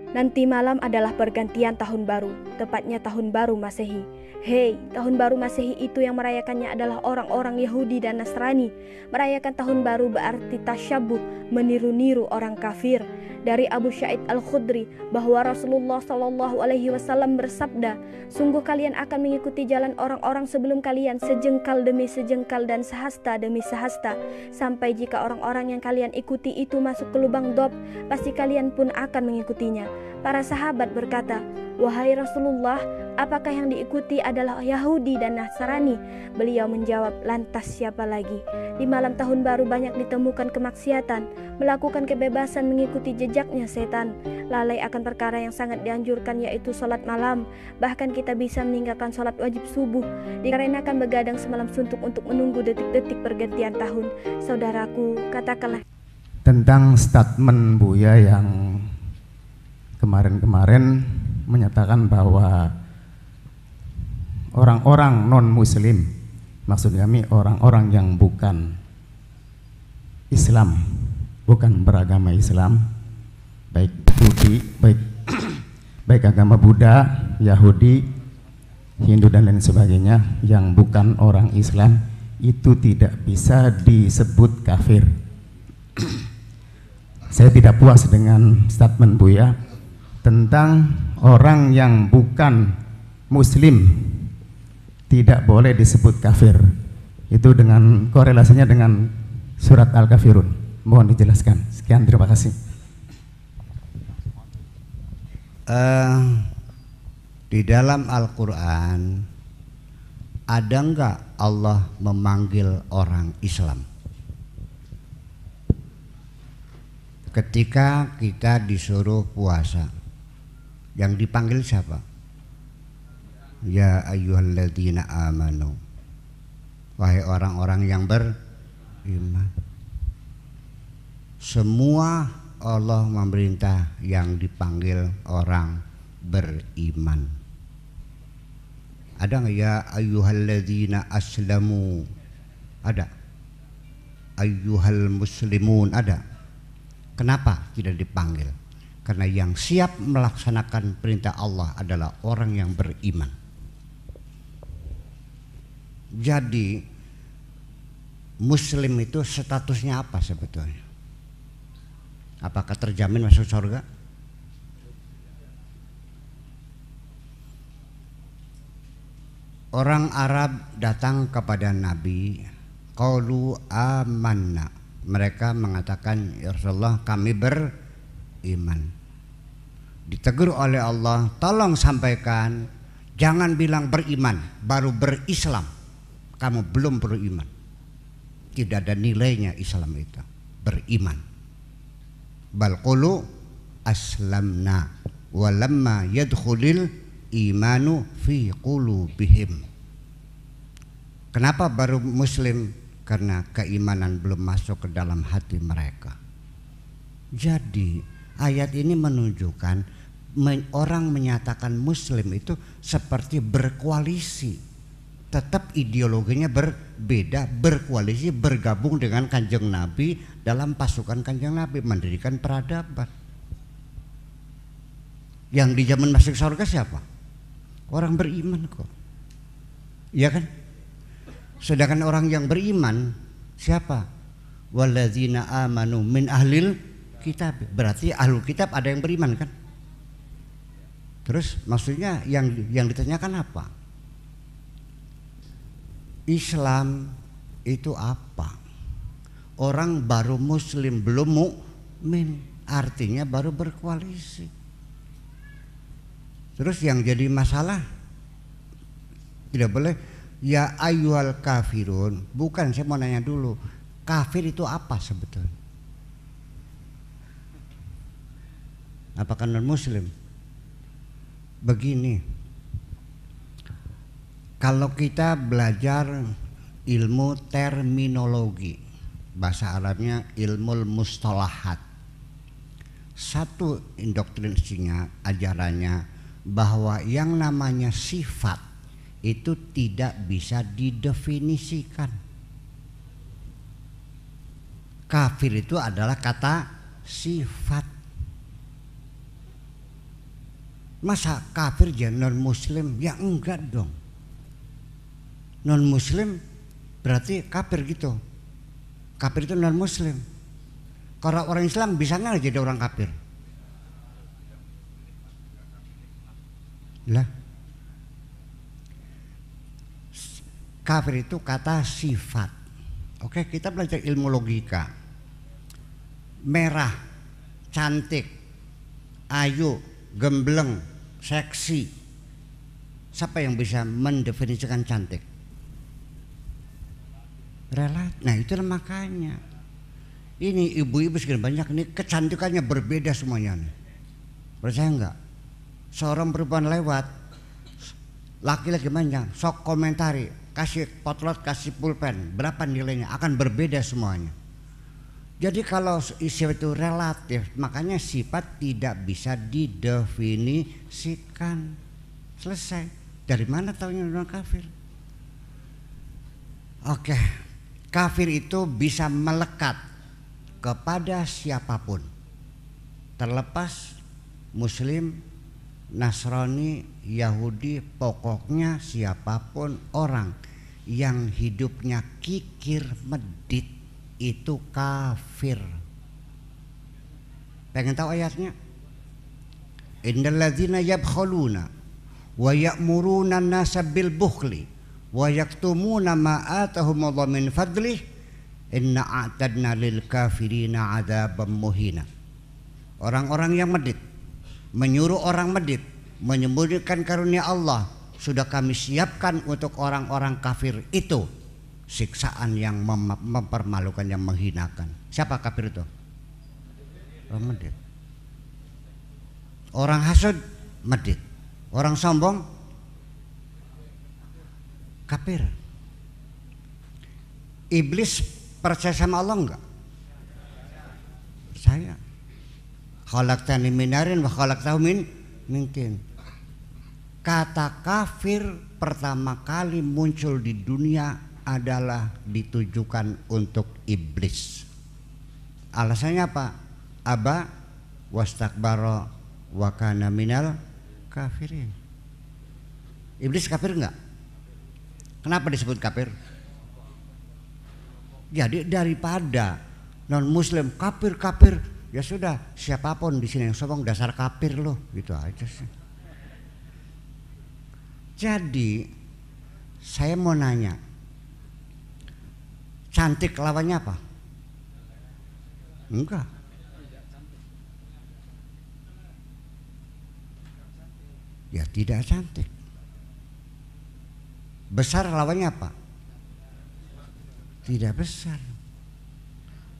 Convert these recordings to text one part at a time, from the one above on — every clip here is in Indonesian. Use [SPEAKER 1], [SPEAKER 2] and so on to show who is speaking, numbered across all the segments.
[SPEAKER 1] Nanti malam adalah pergantian tahun baru, tepatnya tahun baru Masehi. Hei, tahun baru Masehi itu yang merayakannya adalah orang-orang Yahudi dan Nasrani. Merayakan tahun baru berarti tasyabuh, meniru-niru orang kafir. Dari Abu Sa'id Al-Khudri bahwa Rasulullah SAW bersabda, sungguh kalian akan mengikuti jalan orang-orang sebelum kalian sejengkal demi sejengkal dan sehasta demi sehasta, sampai jika orang-orang yang kalian ikuti itu masuk ke lubang dob, pasti kalian pun akan mengikutinya. Para sahabat berkata, wahai Rasulullah, apakah yang diikuti adalah Yahudi dan Nasrani? Beliau menjawab, lantas siapa lagi? Di malam tahun baru banyak ditemukan kemaksiatan, melakukan kebebasan mengikuti jejaknya setan, lalai akan perkara yang sangat dianjurkan yaitu sholat malam. Bahkan kita bisa meninggalkan sholat wajib subuh dikarenakan begadang semalam suntuk untuk menunggu detik-detik pergantian tahun. Saudaraku, katakanlah
[SPEAKER 2] tentang statement Buya yang kemarin-kemarin menyatakan bahwa orang-orang non-muslim, maksud kami orang-orang yang bukan Islam, bukan beragama Islam, baik Budi, baik agama Buddha, Yahudi, Hindu dan lain sebagainya, yang bukan orang Islam itu tidak bisa disebut kafir. Saya tidak puas dengan statement Buya tentang orang yang bukan muslim tidak boleh disebut kafir. Itu dengan korelasinya dengan surat Al-Kafirun. Mohon dijelaskan. Sekian, terima kasih.
[SPEAKER 3] Di dalam Al-Quran ada enggak Allah memanggil orang Islam? Ketika kita disuruh puasa, yang dipanggil siapa? Ya ayyuhalladzina amanu, wahai orang-orang yang beriman. Semua Allah memerintah yang dipanggil orang beriman. Ada nggak ya ayyuhalladzina aslamu? Ada. Ayyuhal muslimun? Ada. Kenapa tidak dipanggil? Karena yang siap melaksanakan perintah Allah adalah orang yang beriman. Jadi muslim itu statusnya apa sebetulnya? Apakah terjamin masuk surga? Orang Arab datang kepada Nabi, qalu amanna. Mereka mengatakan, ya Rasulullah, kami beriman. Ditegur oleh Allah, tolong sampaikan, jangan bilang beriman baru berislam. Kamu belum beriman. Tidak ada nilainya Islam itu, beriman. Bal qulu aslamna walamma yadkhulil imanu fi qulubihim. Kenapa baru muslim? Karena keimanan belum masuk ke dalam hati mereka. Jadi ayat ini menunjukkan orang menyatakan muslim itu seperti berkoalisi. Tetap ideologinya berbeda, berkoalisi, bergabung dengan Kanjeng Nabi dalam pasukan Kanjeng Nabi, mendirikan peradaban. Yang di zaman masuk surga siapa? Orang beriman kok. Iya kan? Sedangkan orang yang beriman siapa? Walladzina amanu min ahlil kitab. Berarti ahlul kitab ada yang beriman kan? Terus maksudnya yang ditanyakan apa? Islam itu apa? Orang baru muslim belum mukmin, artinya baru berkoalisi. Terus yang jadi masalah tidak boleh ya ayyuhal kafirun. Bukan, saya mau nanya dulu, kafir itu apa sebetulnya? Apakah non muslim? Begini, kalau kita belajar ilmu terminologi, bahasa Arabnya ilmu mustalahat, satu indoktrinasinya, ajarannya bahwa yang namanya sifat itu tidak bisa didefinisikan. Kafir itu adalah kata sifat. Masa kafir jadi non muslim? Ya enggak dong. Non muslim berarti kafir gitu. Kafir itu non muslim. Kalau orang Islam bisa nggak jadi orang kafir? Lah, kafir itu kata sifat. Oke, kita belajar ilmu logika. Merah, cantik, ayu, gembleng, seksi. Siapa yang bisa mendefinisikan cantik? Relatif. Nah, itulah makanya. Ini ibu-ibu sekian banyak ini kecantikannya berbeda semuanya nih. Percaya enggak? Seorang perempuan lewat, laki-laki banyak, sok komentari, kasih potlot, kasih pulpen, berapa nilainya, akan berbeda semuanya. Jadi kalau sifat itu relatif, makanya sifat tidak bisa didefinisikan. Selesai. Dari mana taunya orang kafir? Oke, kafir itu bisa melekat kepada siapapun, terlepas Muslim, Nasrani, Yahudi, pokoknya siapapun orang yang hidupnya kikir medit itu kafir. Pengen tahu ayatnya? Innal ladzina yabkhuluna wa ya'muruna an-nasa bil bukhli wa yaktumuna ma atahumullahu min fadlih inna a'tadna lil kafirina adzaban muhina. Orang-orang yang medit, menyuruh orang medit, menyembunyikan karunia Allah, sudah kami siapkan untuk orang-orang kafir itu siksaan yang mempermalukan, yang menghinakan. Siapa kafir itu? Orang medit. Orang hasud medit. Orang sombong kafir. Iblis percaya sama Allah enggak? Percaya. Khalaqtani min narin wa khalaqtahu min tin. Kata kafir pertama kali muncul di dunia adalah ditujukan untuk iblis. Alasannya apa? Aba wastakbara wa kana minal kafirin. Iblis kafir enggak? Kenapa disebut kafir? Jadi daripada non muslim kafir, ya sudah, siapapun di sini yang sombong dasar kafir loh, gitu aja sih. Jadi saya mau nanya, cantik lawannya apa? Enggak. Ya tidak cantik. Besar lawannya apa? Tidak besar.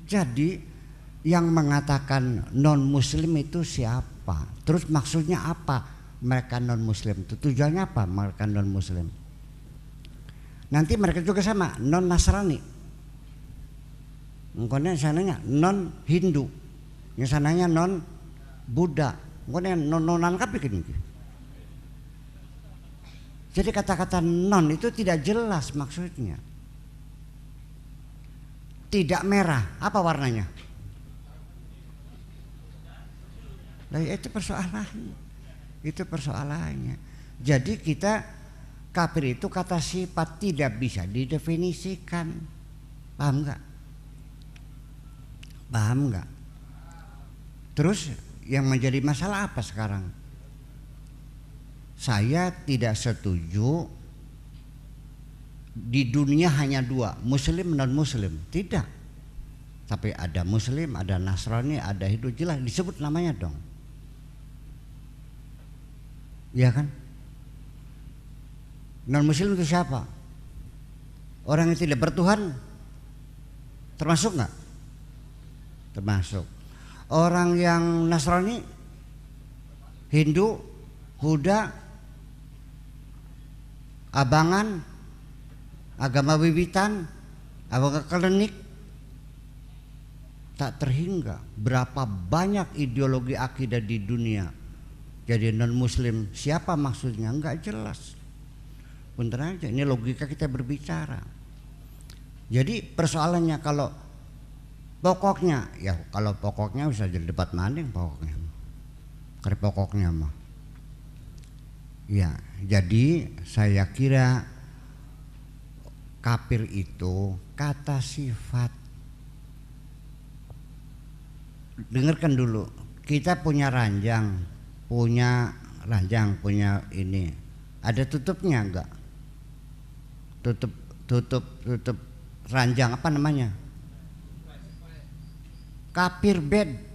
[SPEAKER 3] Jadi yang mengatakan non muslim itu siapa? Terus maksudnya apa mereka non muslim itu? Tujuannya apa mereka non muslim? Nanti mereka juga sama non Nasrani. Engkaunya sananya non Hindu, yang sananya non Buddha, engkaunya non kafir gini. Jadi kata-kata non itu tidak jelas maksudnya. Tidak merah, apa warnanya? Nah, itu persoalannya. Itu persoalannya. Jadi kita kafir itu kata sifat tidak bisa didefinisikan. Paham enggak? Paham enggak? Terus yang menjadi masalah apa sekarang? Saya tidak setuju di dunia hanya dua, muslim non muslim. Tidak. Tapi ada muslim, ada Nasrani, ada Hindu, jelas disebut namanya dong. Iya kan? Non muslim itu siapa? Orang yang tidak bertuhan termasuk nggak? Termasuk. Orang yang Nasrani, Hindu, Buddha, abangan, agama wiwitan, agama klenik, tak terhingga berapa banyak ideologi akidah di dunia. Jadi non muslim siapa maksudnya enggak jelas. Punten aja, ini logika kita berbicara. Jadi persoalannya kalau pokoknya, ya kalau pokoknya bisa jadi debat maning pokoknya. Karena pokoknya mah Ya, jadi saya kira kafir itu kata sifat. Dengarkan dulu, kita punya ranjang, punya ini. Ada tutupnya enggak? Tutup ranjang apa namanya? Kafir bed.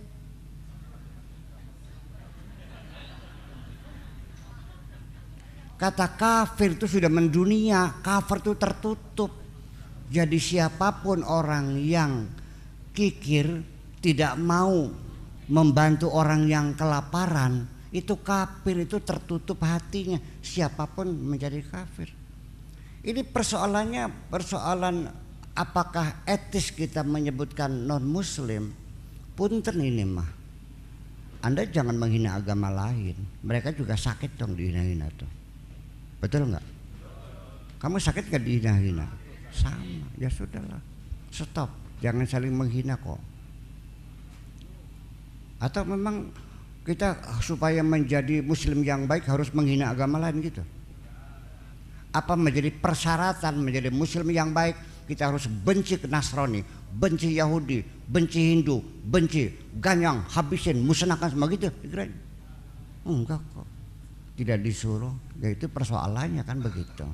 [SPEAKER 3] Kata kafir itu sudah mendunia, kafir itu tertutup. Jadi siapapun orang yang kikir, tidak mau membantu orang yang kelaparan, itu kafir, itu tertutup hatinya. Siapapun menjadi kafir. Ini persoalan apakah etis kita menyebutkan non muslim. Punten ini mah, Anda jangan menghina agama lain. Mereka juga sakit dong dihina-hina tuh. Betul nggak? Kamu sakit nggak dihina-hina? Sama, ya sudahlah, stop, jangan saling menghina kok. Atau memang kita supaya menjadi muslim yang baik harus menghina agama lain gitu? Apa menjadi persyaratan menjadi muslim yang baik kita harus benci ke Nasrani, benci Yahudi, benci Hindu, benci, ganyang, habisin, musnahkan semua gitu? Enggak kok. Tidak disuruh, yaitu persoalannya kan begitu.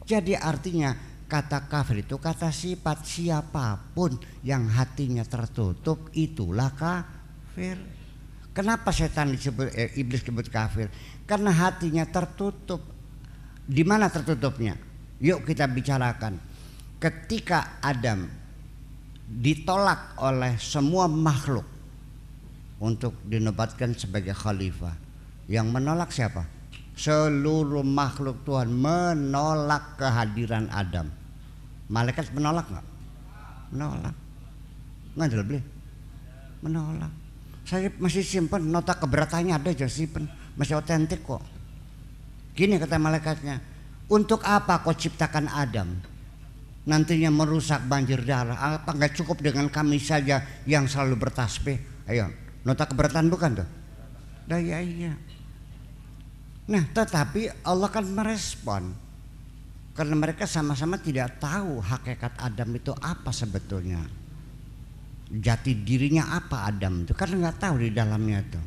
[SPEAKER 3] Jadi artinya kata kafir itu kata sifat. Siapapun yang hatinya tertutup itulah kafir. Kenapa setan disebut iblis disebut kafir? Karena hatinya tertutup. Di mana tertutupnya? Yuk kita bicarakan. Ketika Adam ditolak oleh semua makhluk untuk dinobatkan sebagai khalifah, yang menolak siapa? Seluruh makhluk Tuhan menolak kehadiran Adam. Malaikat menolak nggak? Menolak. Nggak boleh. Menolak. Saya masih simpan nota keberatannya, ada aja simpan, masih otentik kok. Gini kata malaikatnya, untuk apa kau ciptakan Adam? Nantinya merusak banjir darah. Apa nggak cukup dengan kami saja yang selalu bertasbih? Ayo, nota keberatan bukan tuh? Iya. Nah, tetapi Allah kan merespon karena mereka sama-sama tidak tahu hakikat Adam itu apa sebetulnya, jati dirinya apa Adam itu, karena nggak tahu di dalamnya itu.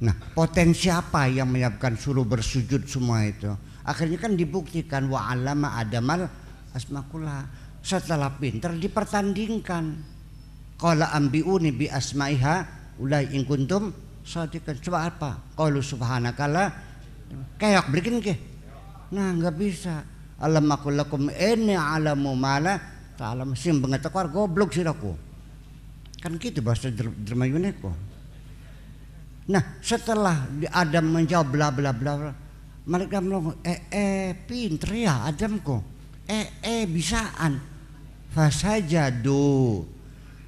[SPEAKER 3] Nah, potensi apa yang menyebabkan suruh bersujud semua itu? Akhirnya kan dibuktikan wa 'allama Adamal asma'ullah. Setelah pintar dipertandingkan. Qala ambiuni bi asma'iha ulai in kuntum shadiqan. Coba apa? Qalu subhanakala kayak bikin ke. Nah, nggak bisa. Alamakul lakum inni alamu mala ta'lam. Sim bengetekar goblok siraku. Kan gitu bahasa Jermayune kok. Nah, setelah Adam menjawab bla bla bla, mereka bilang pinter ya Adam kok. Bisaan. Fasajadu.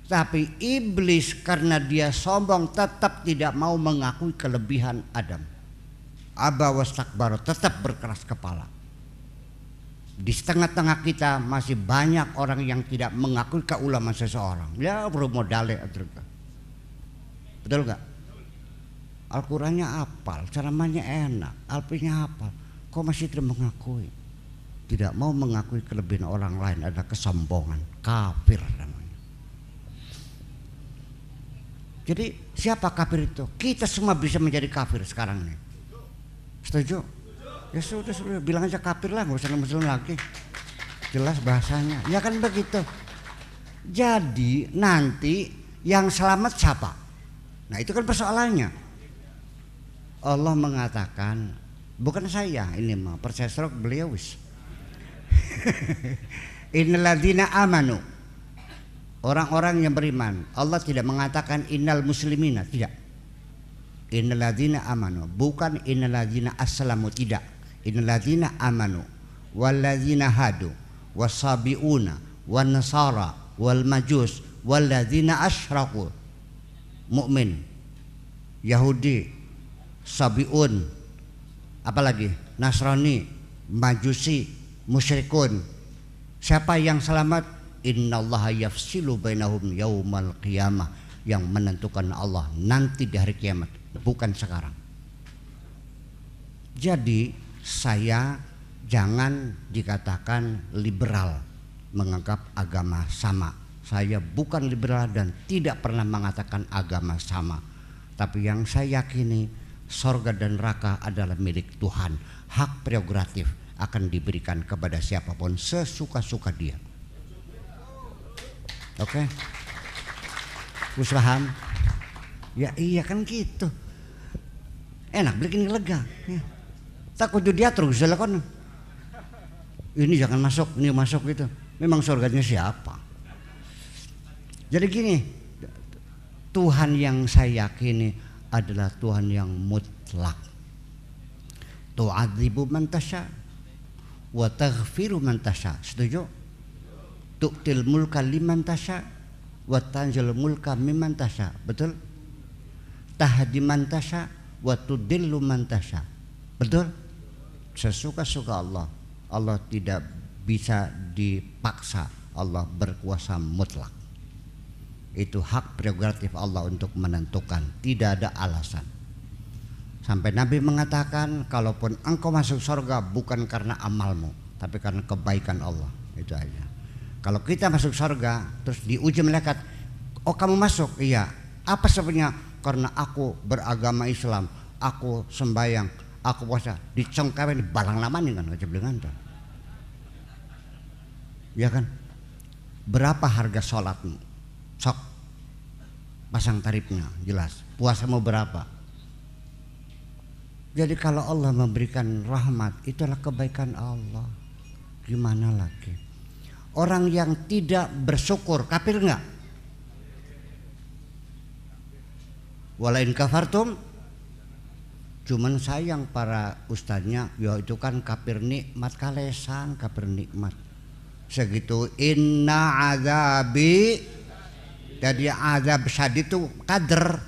[SPEAKER 3] Tapi iblis karena dia sombong tetap tidak mau mengakui kelebihan Adam. Aba wastakbar, tetap berkeras kepala. Di setengah-tengah kita masih banyak orang yang tidak mengakui keulamaan seseorang. Ya bermodalnya, betul gak? Al-Qurannya hafal, ceramahnya enak, Alpinya hafal, kok masih tidak mengakui? Tidak mau mengakui kelebihan orang lain, ada kesombongan, kafir namanya. Jadi siapa kafir itu? Kita semua bisa menjadi kafir sekarang nih. Setuju? Ya sudah, bilang aja kafir lah, nggak usah muslim lagi. Jelas bahasanya, ya kan begitu. Jadi nanti yang selamat siapa? Nah itu kan persoalannya. Allah mengatakan, bukan saya ini mah, percaya serok beliau wis. Innal ladzina amanu, orang-orang yang beriman. Allah tidak mengatakan innal muslimina, tidak. Innal ladzina amanu, bukan innal ladzina aslamu, tidak. Innal ladzina amanu wal ladzina hadu wasabiuna wan nasara wal majus wal ladzina asyraku. Mukmin, Yahudi, sabiun, apalagi Nasrani, Majusi, musyrikun. Siapa yang selamat? Innallaha yafsilu bainahum yaumal qiyamah. Yang menentukan Allah nanti di hari kiamat, bukan sekarang. Jadi saya jangan dikatakan liberal, menganggap agama sama. Saya bukan liberal dan tidak pernah mengatakan agama sama. Tapi yang saya yakini, sorga dan neraka adalah milik Tuhan. Hak prerogatif akan diberikan kepada siapapun sesuka-suka dia. Oke? Gus paham? Ya iya kan gitu. Enak bikin lega. Ya. Tak kudu diatur Gus lakon. Ini jangan masuk, ini masuk gitu. Memang surganya siapa? Jadi gini, Tuhan yang saya yakini adalah Tuhan yang mutlak. Tu'adzibu man tasha wa taghfiru man tasha. Setuju? Tu'til mulka liman tasha wa tanzil mulka mimman tasha. Betul? Tahdi man tasha wa tudillu man tasha. Betul? Sesuka-suka Allah. Allah tidak bisa dipaksa. Allah berkuasa mutlak. Itu hak prerogatif Allah untuk menentukan, tidak ada alasan. Sampai Nabi mengatakan, kalaupun engkau masuk surga bukan karena amalmu, tapi karena kebaikan Allah. Itu aja. Kalau kita masuk surga terus diuji malaikat, oh kamu masuk? Iya. Apa sebabnya? Karena aku beragama Islam, aku sembahyang, aku puasa. Dicongkawin di balang namanya kan, aja bilangan tuh. Ya kan? Berapa harga sholatmu? Sok pasang tarifnya jelas. Puasa mau berapa? Jadi kalau Allah memberikan rahmat, itulah kebaikan Allah. Gimana lagi? Orang yang tidak bersyukur kafir enggak? Walain kafartum. Cuman sayang para ustadznya, ya itu kan kafir nikmat kalesan, kafir nikmat. Segitu inna azabi. Jadi azab syadid itu kader.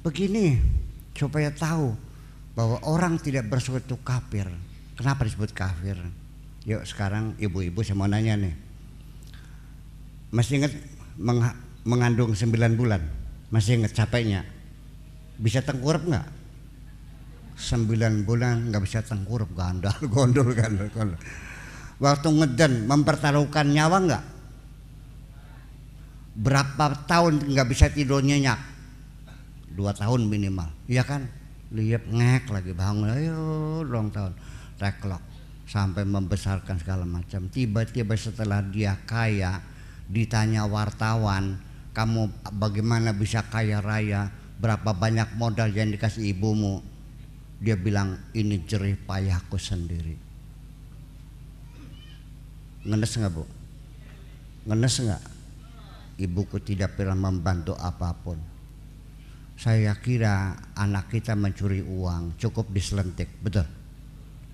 [SPEAKER 3] Begini supaya tahu bahwa orang tidak bersyukur itu kafir. Kenapa disebut kafir? Yuk sekarang ibu-ibu saya mau nanya nih. Masih ingat mengandung 9 bulan? Masih ingat capeknya? Bisa tengkurap nggak? 9 bulan nggak bisa tengkurap, gondol. Waktu ngedan mempertaruhkan nyawa nggak? Berapa tahun nggak bisa tidur nyenyak? 2 tahun minimal, iya kan? Lihat ngek lagi bangun, ayo 2 tahun, reklok sampai membesarkan segala macam. Tiba-tiba setelah dia kaya, ditanya wartawan, kamu bagaimana bisa kaya raya? Berapa banyak modal yang dikasih ibumu? Dia bilang ini jerih payahku sendiri. Ngenes nggak bu? Ngenes nggak? Ibuku tidak pernah membantu apapun. Saya kira anak kita mencuri uang cukup diselentik, betul.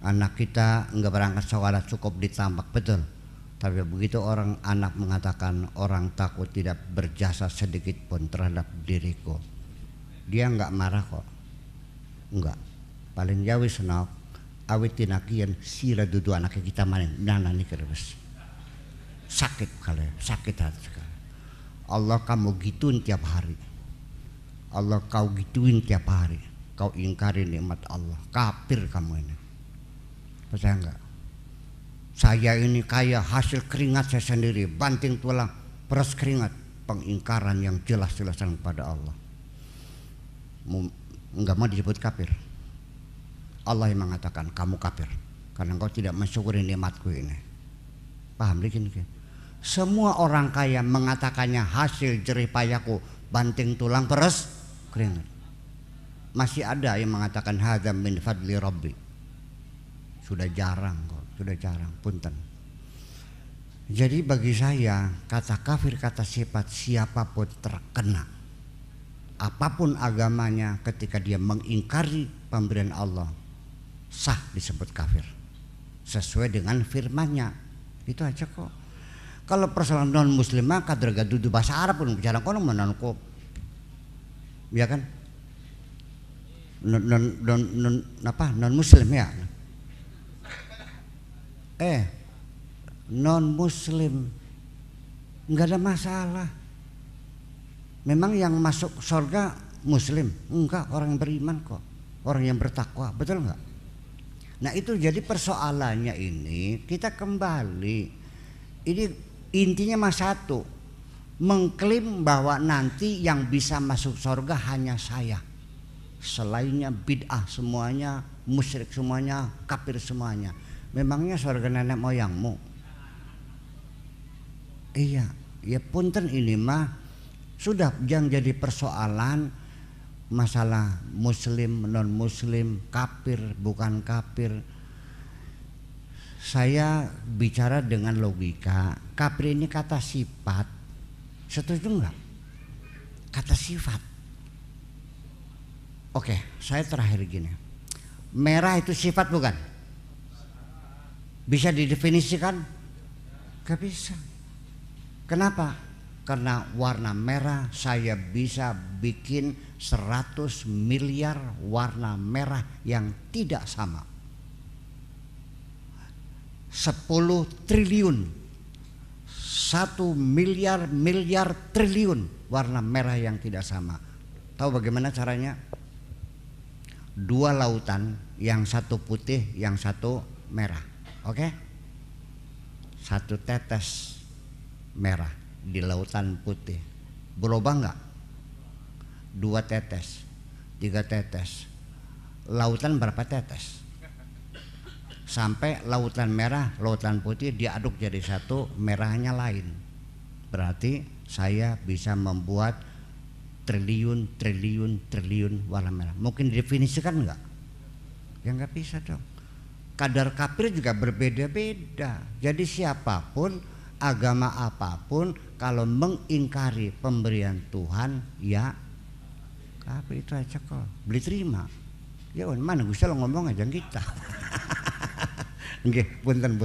[SPEAKER 3] Anak kita nggak berangkat sekolah cukup ditambak, betul. Tapi begitu orang anak mengatakan orang takut tidak berjasa sedikit pun terhadap diriku, dia nggak marah kok, nggak. Paling jauh senok. Awit tinakian sila dudu anak kita maning nana nih kerebes sakit kali, sakit hati sekali. Allah kamu gituin tiap hari, Allah kau gituin tiap hari, kau ingkari nikmat Allah, kafir kamu ini. Percaya enggak? Saya ini kaya hasil keringat saya sendiri, banting tulang, peras keringat, pengingkaran yang jelas-jelasan kepada Allah. Enggak mau disebut kafir. Allah yang mengatakan kamu kafir karena engkau tidak mensyukuri nikmatku ini. Paham dikit? Semua orang kaya mengatakannya hasil jerih payahku, banting tulang peres keringat. Masih ada yang mengatakan hadza min fadli rabbi. Sudah jarang kok, sudah jarang, punten. Jadi bagi saya kata kafir, kata sifat siapapun terkena. Apapun agamanya ketika dia mengingkari pemberian Allah, sah disebut kafir sesuai dengan firman-Nya. Itu aja kok. Kalau persoalan non muslim maka tergaduh bahasa Arab pun bicara kono menanku, ya kan? Non muslim ya. Non muslim nggak ada masalah. Memang yang masuk surga Muslim? Enggak, orang yang beriman kok, orang yang bertakwa, betul enggak? Nah itu jadi persoalannya ini, kita kembali, ini intinya mas satu, mengklaim bahwa nanti yang bisa masuk surga hanya saya, selainnya bid'ah semuanya, musyrik semuanya, kafir semuanya. Memangnya surga nenek moyangmu? Iya, ya punten, ini mah sudah yang jadi persoalan masalah muslim non muslim, kafir bukan kafir. Saya bicara dengan logika. Kafir ini kata sifat, setuju enggak? Kata sifat. Oke, saya terakhir gini, merah itu sifat bukan? Bisa didefinisikan? Gak bisa. Kenapa? Karena warna merah saya bisa bikin 100 miliar warna merah yang tidak sama. 10 triliun, 1 miliar triliun warna merah yang tidak sama. Tahu bagaimana caranya? 2 lautan, yang satu putih, yang satu merah. Oke? 1 tetes merah di lautan putih, berubah enggak? 2 tetes, 3 tetes, lautan berapa tetes? Sampai lautan merah, lautan putih diaduk jadi satu, merahnya lain. Berarti saya bisa membuat triliun warna merah. Mungkin didefinisikan enggak? Ya enggak bisa dong. Kadar kafir juga berbeda-beda. Jadi siapapun, agama apapun, kalau mengingkari pemberian Tuhan, ya kafir, itu aja kok. Beli terima. Ya mana Gusti lo ngomong aja kita. Nggih, punten.